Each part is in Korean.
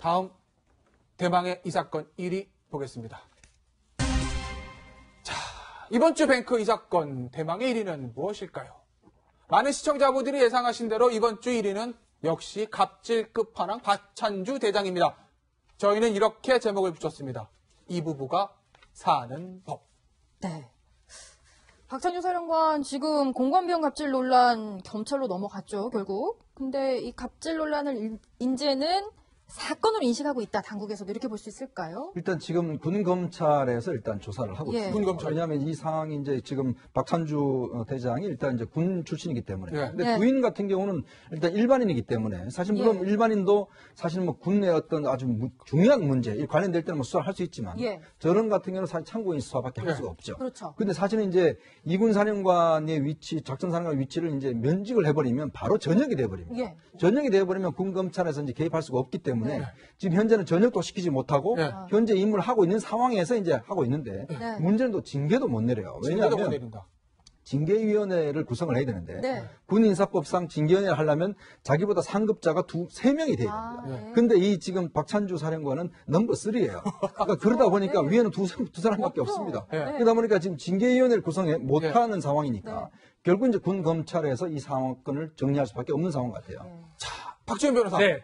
다음 대망의 이 사건 1위 보겠습니다. 자, 이번 주 뱅크 이 사건 대망의 1위는 무엇일까요? 많은 시청자분들이 예상하신 대로 이번 주 1위는 역시 갑질 끝판왕 박찬주 대장입니다. 저희는 이렇게 제목을 붙였습니다. 이 부부가 사는 법. 네. 박찬주 사령관 지금 공관비용 갑질 논란 경찰로 넘어갔죠, 결국. 근데 이 갑질 논란을 이제는 사건으로 인식하고 있다, 당국에서도 이렇게 볼 수 있을까요? 일단 지금 군검찰에서 일단 조사를 하고 예. 있습니다. 군검찰. 왜냐하면 이 상황이 이제 지금 박찬주 대장이 일단 이제 군 출신이기 때문에. 예. 근데 예. 부인 같은 경우는 일단 일반인이기 때문에 사실 물론 예. 일반인도 사실 뭐 군내 어떤 아주 중요한 문제 관련될 때는 뭐 수사를 할 수 있지만 예. 저런 같은 경우는 사실 참고인 수사밖에 할 예. 수가 없죠. 그렇죠. 근데 사실은 이제 이군 사령관의 위치, 작전 사령관 위치를 이제 면직을 해버리면 바로 전역이 돼버립니다. 예. 전역이 돼버리면 군검찰에서 이제 개입할 수가 없기 때문에 네. 지금 현재는 전역도 시키지 못하고 네. 현재 임무를 하고 있는 상황에서 이제 하고 있는데 네. 문제는 또 징계도 못 내려요. 징계도 못 왜냐하면 내린다. 징계위원회를 구성을 해야 되는데 네. 군인사법상 징계위원회를 하려면 자기보다 상급자가 3명이 돼야 아, 됩니다. 네. 근데 이 지금 박찬주 사령관은 넘버 3예요. 그러니까 그러다 보니까 네. 위에는 두 사람밖에 없죠. 없습니다. 네. 그러다 보니까 지금 징계위원회를 구성해 못하는 상황이니까 네. 결국 이제 군검찰에서 이 상황권을 정리할 수밖에 없는 상황 같아요. 자, 박지원 변호사. 네.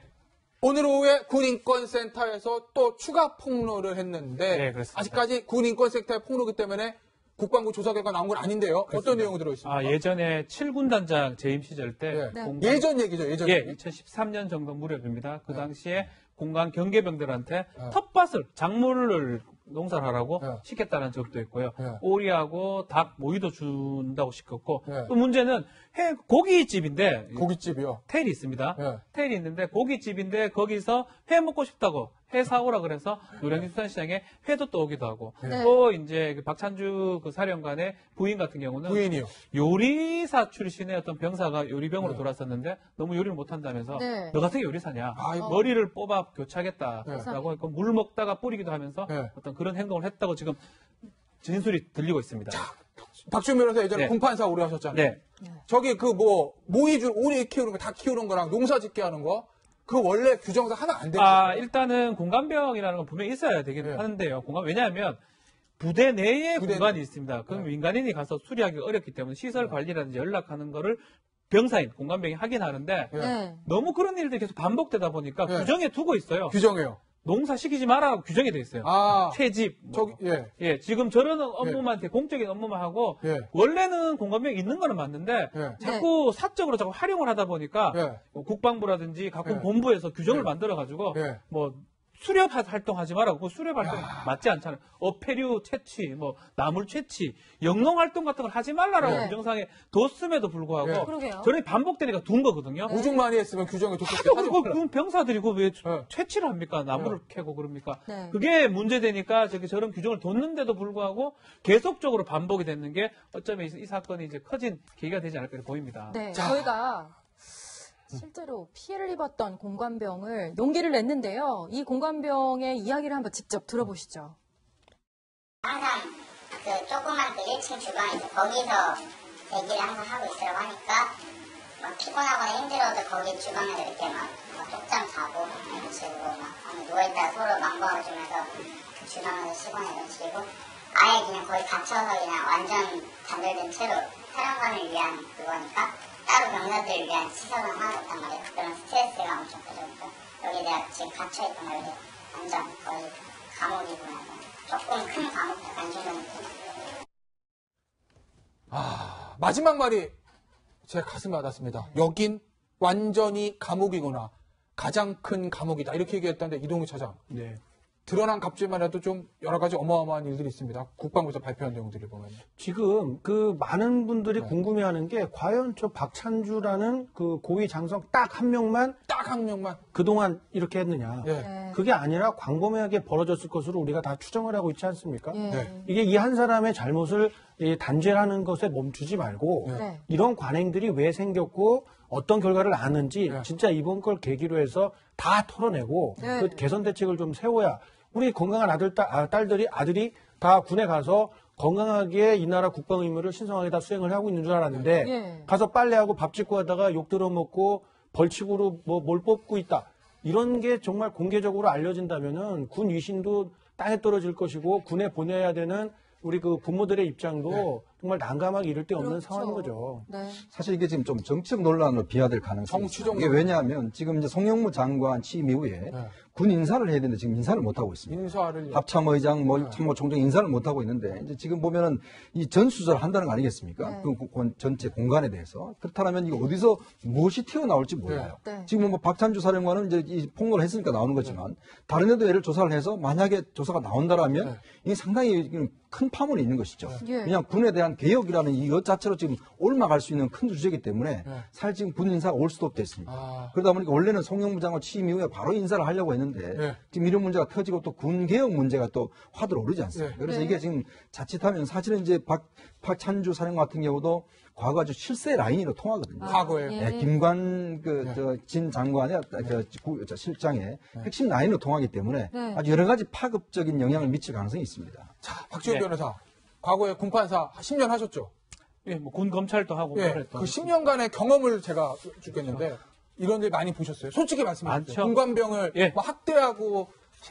오늘 오후에 군인권센터에서 또 추가 폭로를 했는데 네, 그렇습니다. 아직까지 군인권센터의 폭로기 때문에 국방부 조사 결과 나온 건 아닌데요. 어떤 내용이 들어있습니까? 예전에 7군 단장 재임 시절 때 네. 공관- 예전 얘기죠. 예전 예, 얘기. 2013년 정도 무렵입니다. 그 당시에 공간 경계병들한테 네. 텃밭을 작물을 농사를 하라고 네. 시켰다는 적도 있고요. 네. 오리하고 닭 모이도 준다고 시켰고 네. 또 문제는 고깃집인데 고깃집이요. 테일이 있습니다. 네. 테일이 있는데 고깃집인데 거기서 회 먹고 싶다고 회 사오라 그래서 노량진수산시장에 회도 또 오기도 하고 네. 또 이제 그 박찬주 그 사령관의 부인 같은 경우는 부인이요. 요리사 출신의 어떤 병사가 요리병으로 네. 돌아섰는데 너무 요리를 못한다면서 네. 너 같은 게 요리사냐 아이고. 머리를 뽑아 교차하겠다라고 네. 했고 물 먹다가 뿌리기도 하면서 네. 어떤 그런 행동을 했다고 지금 진술이 들리고 있습니다. 박지원 변호사 예전에 네. 공판사 오래 하셨잖아요. 네. 저기 그 뭐 모이줄 오리 키우는 거 닭 키우는 거랑 농사 짓게 하는 거 그 원래 규정상 하면 안 되죠. 일단은 공간병이라는 건 분명히 있어야 되긴 네. 하는데요. 왜냐하면 부대 내에 부대 공간이 있습니다. 그럼 네. 민간인이 가서 수리하기 어렵기 때문에 시설 관리라든지 연락하는 거를 병사인, 공간병이 하긴 하는데 네. 네. 너무 그런 일들이 계속 반복되다 보니까 네. 규정에 두고 있어요. 규정해요. 농사 시키지 마라 규정이 돼 있어요. 아, 채집. 저기 예. 지금 저런 업무만 공적인 업무만 하고 예. 원래는 공간병이 있는 거는 맞는데 예. 자꾸 사적으로 자꾸 활용을 하다 보니까 예. 국방부라든지 각군 예. 본부에서 규정을 예. 만들어 가지고 예. 뭐 수렵 활동하지 말라고. 수렵 활동 맞지 않잖아요. 어패류 채취, 뭐 나물 채취, 영농 활동 같은 걸 하지 말라라고 네. 규정상에 뒀음에도 불구하고 네. 그러게요. 저런 반복되니까 둔 거거든요. 오죽 많이 했으면 규정에 하도 뒀겠어요. 그리고 병사들이 왜 네. 채취를 합니까? 나무를 캐고 그럽니까? 네. 그게 문제되니까 저런 규정을 뒀는데도 불구하고 계속적으로 반복이 됐는 게 어쩌면 이 사건이 이제 커진 계기가 되지 않을까 보입니다. 네, 자. 저희가 실제로 피해를 입었던 공관병을 용기를 냈는데요. 이 공관병의 이야기를 한번 직접 들어보시죠. 항상 그 조그만 그 1층 주방이죠. 거기서 대기를 항상 하고 있으라고 하니까 막 피곤하거나 힘들어도 거기 주방에서 이렇게 막 쪽잠 자고 이런 식으로 막 누워있다가 서로 망보아주면서 그 주방에서 쉬거나 이런 식이고 아예 그냥 거의 갇혀서 그냥 완전 단절된 채로 사령관을 위한 그거니까 따로 병사들을 위한 시설은 하나도 없단 말이에요. 그런 스트레스가 엄청 커져니까 여기 내가 지금 갇혀있던 거 여기 완전 거의 감옥이구나. 조금 큰 감옥 약간 정도는 마지막 말이 제 가슴에 와닿습니다. 여긴 완전히 감옥이구나. 가장 큰 감옥이다. 이렇게 얘기했다는데 이동희 차장. 네. 드러난 갑질만 해도 좀 여러 가지 어마어마한 일들이 있습니다. 국방부에서 발표한 내용들을 보면. 지금 그 많은 분들이 네. 궁금해하는 게 과연 저 박찬주라는 그 고위 장성 딱 한 명만 딱 한 명만. 그동안 이렇게 했느냐. 예. 네. 그게 아니라 광범위하게 벌어졌을 것으로 우리가 다 추정을 하고 있지 않습니까? 예. 네. 이게 이 한 사람의 잘못을 단죄하는 것에 멈추지 말고 네. 이런 관행들이 왜 생겼고 어떤 결과를 낳았는지 네. 진짜 이번 걸 계기로 해서 다 털어내고 네. 그 개선 대책을 좀 세워야 우리 건강한 딸들이 다 군에 가서 건강하게 이 나라 국방 의무를 신성하게 다 수행을 하고 있는 줄 알았는데 예. 가서 빨래하고 밥 짓고 하다가 욕 들어먹고 벌칙으로 뭘 뽑고 있다. 이런 게 정말 공개적으로 알려진다면은 군 위신도 땅에 떨어질 것이고 군에 보내야 되는 우리 그 부모들의 입장도 정말 난감하게 이를 데 없는 그렇죠. 상황인 거죠. 네. 사실 이게 지금 좀 정치적 논란으로 비화될 가능성이 정치적 있습니다. 이게 왜냐하면 지금 이제 송영무 장관 취임 이후에 군 인사를 해야 되는데 지금 인사를 못 하고 있습니다. 인사를 합참의장, 참모총장 인사를 못 하고 있는데 이제 지금 보면은 이 전수조를 한다는 거 아니겠습니까? 네. 그 전체 공간에 대해서 그렇다면 이거 어디서 무엇이 튀어나올지 몰라요. 네. 지금 뭐 박찬주 사령관은 이제 이 폭로를 했으니까 나오는 거지만 다른 데도 예를 조사를 해서 만약에 조사가 나온다라면 이게 상당히 큰 파문이 있는 것이죠. 예. 그냥 군에 대한 개혁이라는 이것 자체로 지금 올라갈 수 있는 큰 주제이기 때문에 사실 지금 군 인사가 올 수도 없겠습니다. 그러다 보니까 원래는 송영무 장관 취임 이후에 바로 인사를 하려고 했는데 지금 이런 문제가 터지고 또 군 개혁 문제가 또 화두로 오르지 않습니까? 그래서 네. 이게 지금 자칫하면 사실은 이제 박찬주 사령관 같은 경우도 과거 아주 실세 라인으로 통하거든요. 과거에. 예. 김관 진 장관의 실장의 핵심 라인으로 통하기 때문에 네. 아주 여러 가지 파급적인 영향을 미칠 가능성이 있습니다. 자, 박지원 네. 변호사. 과거에 군판사 10년 하셨죠? 예, 뭐 군 검찰도 하고 예. 그랬던. 그 10년간의 경험을 제가 주겠는데 이런 일 많이 보셨어요. 솔직히 말씀해 주세요. 많죠. 군관병을 예. 뭐 학대하고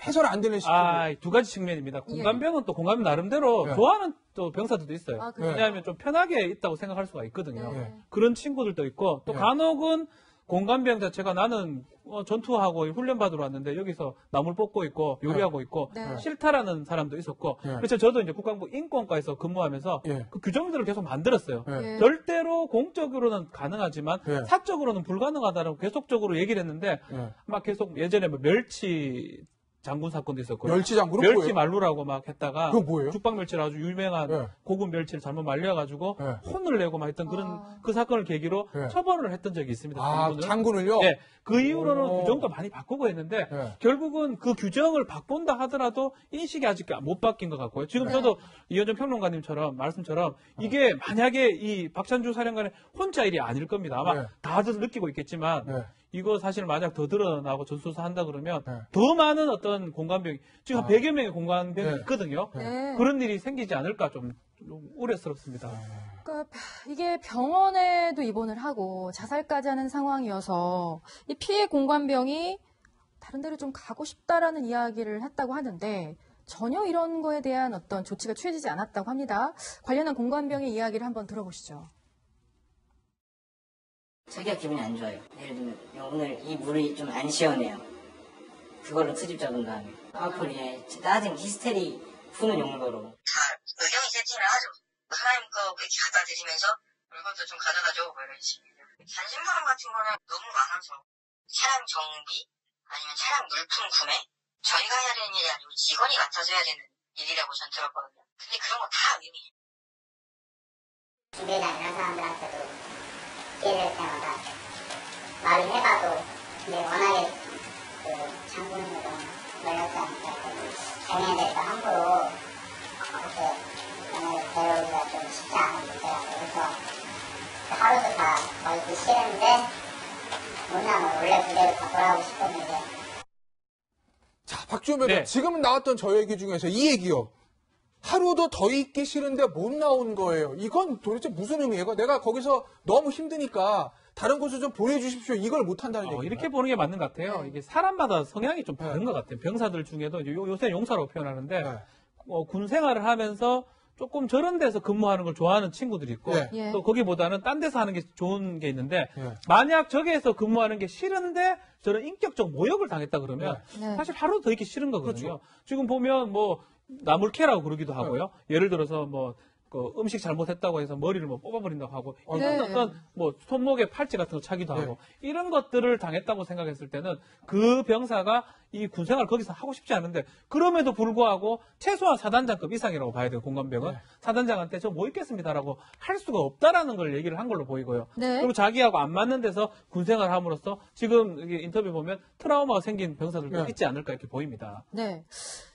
해설 안 되는 시키고. 두 가지 측면입니다. 공감병은 또 공감 나름대로 예. 좋아하는 또 병사들도 있어요. 아, 그래요? 왜냐하면 좀 편하게 있다고 생각할 수가 있거든요. 네. 그런 친구들도 있고 또 예. 간혹은 공감병 자체가 나는 전투하고 훈련 받으러 왔는데 여기서 나물 뽑고 있고 요리하고 있고 네. 싫다라는 사람도 있었고 예. 그래서 저도 이제 국방부 인권과에서 근무하면서 예. 그 규정들을 계속 만들었어요. 예. 예. 절대로 공적으로는 가능하지만 예. 사적으로는 불가능하다라고 계속적으로 얘기를 했는데 예. 막 계속 예전에 뭐 멸치 장군 사건도 있었고요. 멸치 장군은 멸치 뭐예요? 말루라고 막 했다가 그건 뭐예요? 죽방 멸치를 아주 유명한 예. 고급 멸치를 잘못 말려가지고 예. 혼을 내고 막 했던 그런 그 사건을 계기로 예. 처벌을 했던 적이 있습니다. 아, 장군을. 장군을요? 예. 그 이후로는 오. 규정도 많이 바꾸고 했는데 예. 결국은 그 규정을 바꾼다 하더라도 인식이 아직 못 바뀐 것 같고요. 지금 저도 이현정 평론가님처럼 말씀처럼 이게 만약에 이 박찬주 사령관의 혼자 일이 아닐 겁니다. 아마 예. 다들 느끼고 있겠지만 예. 이거 사실 만약 더 드러나고 전수조사 한다 그러면 네. 더 많은 어떤 공감병이 지금 한 100여 명의 공감병이 네. 있거든요. 네. 그런 일이 생기지 않을까 좀 우려스럽습니다. 그러니까 이게 병원에도 입원을 하고 자살까지 하는 상황이어서 이 피해 공관병이 다른 데로 좀 가고 싶다라는 이야기를 했다고 하는데 전혀 이런 거에 대한 어떤 조치가 취해지지 않았다고 합니다. 관련한 공관병의 이야기를 한번 들어보시죠. 자기가 기분이 안 좋아요. 예를 들면 오늘 이 물이 좀 안 시원해요. 그걸로 트집 잡은 다음에 아프리에 짜증 히스테리 푸는 용도로 다 의경이 세팅을 하죠. 하나님 거 그렇게 갖다 드리면서 물건도 좀 가져가죠. 뭐 이런 식이에요. 잔심부름 같은 거는 너무 많아서 차량 정비 아니면 차량 물품 구매 저희가 해야 되는 일이 아니고 직원이 맡아서 해야 되는 일이라고 전 들었거든요. 근데 그런 거 다 의미. 주변에 이런 사람들한테도 기회될 때마다 말을 해봐도 근데 워낙에 그 장군으로 널렸다니까 경애들과 함부로 그렇게 연애를 배우기가 좀 쉽지 않은 문제라서 그래서 하루도 다 멀기 싫은데 못나면 원래 부대로 다 돌아오고 싶었는데 자, 박지원 변호사. 네. 지금 나왔던 저 얘기 중에서 이 얘기요. 하루도 더 있기 싫은데 못 나온 거예요. 이건 도대체 무슨 의미예요? 내가 거기서 너무 힘드니까 다른 곳을 좀 보내주십시오. 이걸 못 한다는 얘기예요. 이렇게 보는 게 맞는 것 같아요. 이게 사람마다 성향이 좀 다른 것 같아요. 병사들 중에도 요새 용사라고 표현하는데 네. 군 생활을 하면서 조금 저런 데서 근무하는 걸 좋아하는 친구들이 있고 네. 예. 또 거기보다는 딴 데서 하는 게 좋은 게 있는데 네. 만약 저기에서 근무하는 게 싫은데 저런 인격적 모욕을 당했다 그러면 네. 사실 하루 더 있기 싫은 거거든요. 지금 보면 뭐 나물캐라고 그러기도 하고요. 예를 들어서 뭐 그 음식 잘못했다고 해서 머리를 뭐 뽑아버린다고 하고 이런 네. 어떤 뭐 손목에 팔찌 같은 거 차기도 하고 이런 것들을 당했다고 생각했을 때는 그 병사가 이 군생활 거기서 하고 싶지 않은데 그럼에도 불구하고 최소한 사단장급 이상이라고 봐야 돼요. 공관병은 사단장한테 저 뭐 있겠습니다라고 할 수가 없다라는 걸 얘기를 한 걸로 보이고요. 네. 그리고 자기하고 안 맞는 데서 군생활을 함으로써 지금 이게 인터뷰 보면 트라우마가 생긴 병사들도 있지 않을까 이렇게 보입니다. 네.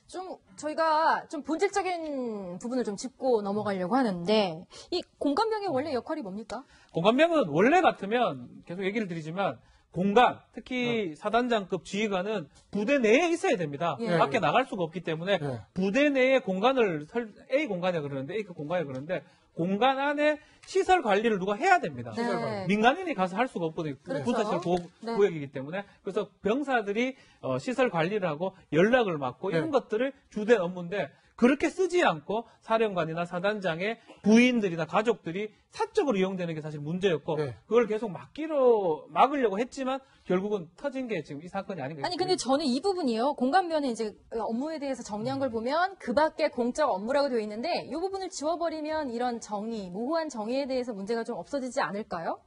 좀 저희가 좀 본질적인 부분을 좀 짚고 넘어가려고 하는데 이 공관병의 원래 역할이 뭡니까? 공관병은 원래 같으면 계속 얘기를 드리지만 공관, 특히 사단장급 지휘관은 부대 내에 있어야 됩니다. 예. 밖에 나갈 수가 없기 때문에 예. 부대 내에 공간을 A 공간이라 그러는데 A 그 공간이라 그러는데 공간 안에 시설 관리를 누가 해야 됩니다. 네. 시설 관리. 민간인이 가서 할 수가 없거든요. 그렇죠. 군사시설 네. 구역이기 때문에. 그래서 병사들이 시설 관리를 하고 연락을 맡고 이런 것들을 주된 업무인데 그렇게 쓰지 않고 사령관이나 사단장의 부인들이나 가족들이 사적으로 이용되는 게 사실 문제였고 그걸 계속 막으려고 했지만 결국은 터진 게 지금 이 사건이 아닌가. 아니 근데 저는 이 부분이요. 공관변에 이제 업무에 대해서 정리한 걸 보면 그 밖에 공적 업무라고 되어 있는데 이 부분을 지워버리면 이런 정의, 모호한 정의에 대해서 문제가 좀 없어지지 않을까요?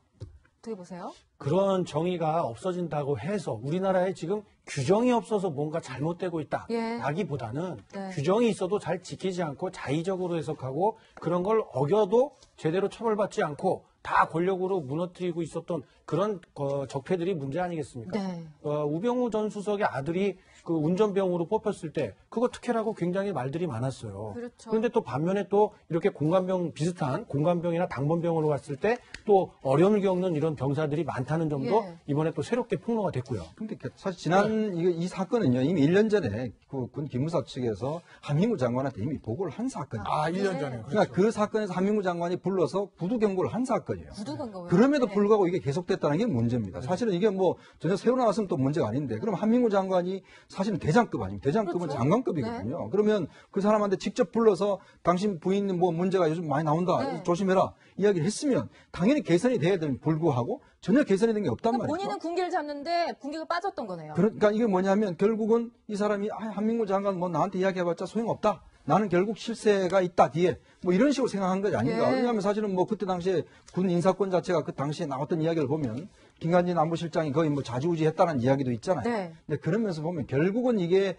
어떻게 보세요? 그런 정의가 없어진다고 해서 우리나라에 지금 규정이 없어서 뭔가 잘못되고 있다. 예. 라기보다는 네. 규정이 있어도 잘 지키지 않고 자의적으로 해석하고 그런 걸 어겨도 제대로 처벌받지 않고 다 권력으로 무너뜨리고 있었던 그런 적폐들이 문제 아니겠습니까? 네. 우병우 전 수석의 아들이 그 운전병으로 뽑혔을 때 그거 특혜라고 굉장히 말들이 많았어요. 그렇죠. 그런데 또 반면에 또 이렇게 공관병 비슷한 공관병이나 당번병으로 갔을 때 또 어려움을 겪는 이런 병사들이 많다는 점도 이번에 또 새롭게 폭로가 됐고요. 근데 사실 지난 이 사건은요 이미 1년 전에 그 군 기무사 측에서 한민구 장관한테 이미 보고를 한 사건이에요. 아, 1년 전에. 그러니까 그 사건에서 한민구 장관이 불러서 구두 경고를 한 사건이에요. 구두 경고요? 그럼에도 불구하고 이게 계속됐다는 게 문제입니다. 사실은 이게 뭐 전혀 새로 나왔으면 또 문제가 아닌데 그럼 한민구 장관이 사실은 대장급 아닙니까? 대장급은 그렇죠. 장관급이거든요. 그러면 그 사람한테 직접 불러서 당신 부인 뭐 문제가 요즘 많이 나온다. 조심해라. 이야기를 했으면 당연히 개선이 돼야 되는 불구하고 전혀 개선이 된 게 없단 말이죠. 본인은 군기를 잡는데 군기가 빠졌던 거네요. 그러니까 이게 뭐냐면 결국은 이 사람이 한민구 장관 뭐 나한테 이야기해봤자 소용없다. 나는 결국 실세가 있다 뒤에 뭐 이런 식으로 생각한 것이 아닌가. 왜냐하면 사실은 뭐 그때 당시에 군 인사권 자체가 그 당시에 나왔던 이야기를 보면 김관진 안보실장이 거의 뭐 좌지우지했다는 이야기도 있잖아요. 네. 근데 그러면서 보면 결국은 이게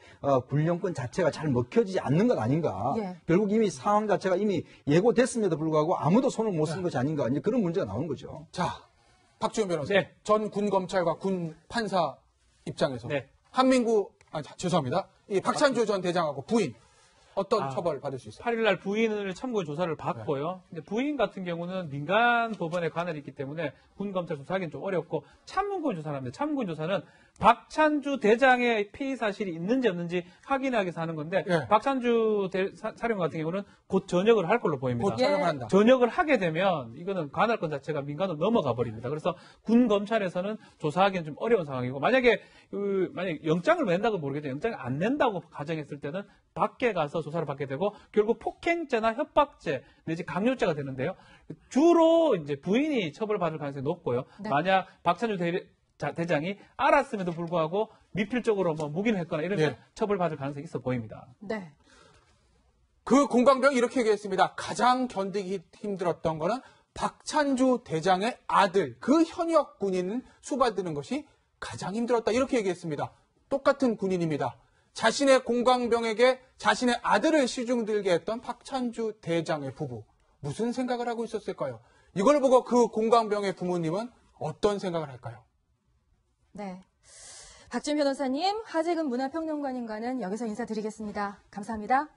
군령권 자체가 잘 먹혀지지 않는 것 아닌가. 결국 이미 상황 자체가 이미 예고됐음에도 불구하고 아무도 손을 못 쓴 것이 아닌가. 이제 그런 문제가 나오는 거죠. 자, 박지원 변호사. 전 군 검찰과 군 판사 입장에서 한민구 죄송합니다. 이 박찬주 전 대장하고 부인 어떤 처벌 받을 수 있어요? 8일날 부인을 참고 조사를 받고요. 근데 부인 같은 경우는 민간 법원에 관할이 있기 때문에 군 검찰 조사하기는 좀 어렵고 참문권 조사를 합니다. 참문권 조사는 박찬주 대장의 피의 사실이 있는지 없는지 확인하기 위해서 하는 건데 박찬주 사령 같은 경우는 곧 전역을 할 걸로 보입니다. 곧 전역을 한다. 전역을 하게 되면 이거는 관할권 자체가 민간으로 넘어가 버립니다. 그래서 군 검찰에서는 조사하기는 좀 어려운 상황이고 만약에 영장을 낸다고 모르겠죠. 영장을 안 낸다고 가정했을 때는 밖에 가서 조사를 받게 되고 결국 폭행죄나 협박죄 내지 강요죄가 되는데요. 주로 이제 부인이 처벌받을 가능성이 높고요. 만약 박찬주 대장이 알았음에도 불구하고 미필적으로 뭐 묵인을 했거나 이러면 처벌받을 가능성이 있어 보입니다. 네. 그 공방병이 이렇게 얘기했습니다. 가장 견디기 힘들었던 거는 박찬주 대장의 아들, 그 현역 군인 수받는 것이 가장 힘들었다. 이렇게 얘기했습니다. 똑같은 군인입니다. 자신의 공강병에게 자신의 아들을 시중들게 했던 박찬주 대장의 부부. 무슨 생각을 하고 있었을까요? 이걸 보고 그 공강병의 부모님은 어떤 생각을 할까요? 네. 박지원 변호사님, 하재근 문화평론가님과는 여기서 인사드리겠습니다. 감사합니다.